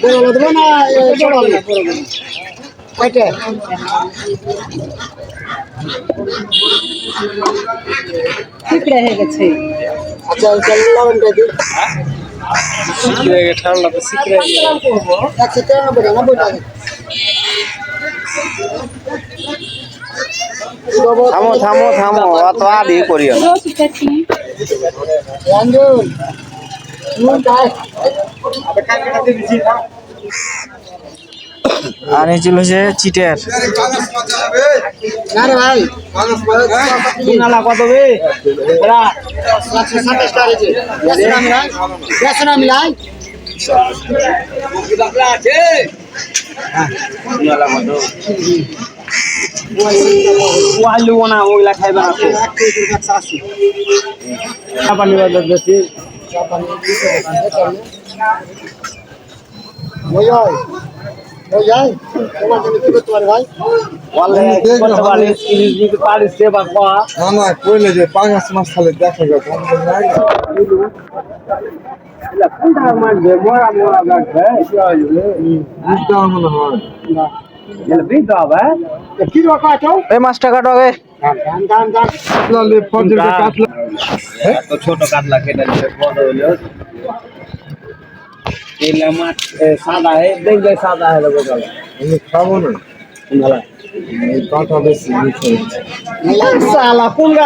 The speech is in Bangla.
বদলো না কয়টা শিকড়ে হয়ে গেছে। আচ্ছা লবণটা দিই শিখরে ঠান্ডা তো শিখরে 193 টাকা থামো থামো থামো অত আদি করিও না। রঞ্জন নুন দাও আর এই ছিল হচ্ছে চিটের না রে ভাই নালা কত বে 127 টাকা রেখে বেসন মিলাই ওয়াইলু না ওইলা খাইবা না তো পানি বাজার দিছি ওই তোমার জন্য কি করতে পারে ভাই ওয়ালে করতে পারি ইলিশ দিতে পারিস সে বাবা না না কইলে যে 5 মাস খালি দেখা গেল এলা কোনটা মারবে মোরা মোরা গাছে বুঝতে মনে হয় এলা বিদ হবে কি রকম আছো এই মাছটা কাটো আগে দান কাটলা ফজরটা কাটলা তো ছোট কাটলা কেটে দিতে বড় হলো এলা মাছ সাদা है देख ले सादा है लोगों का আমি খাবো না ভালো এই কাটা বেশি মিঠে साला पुंगा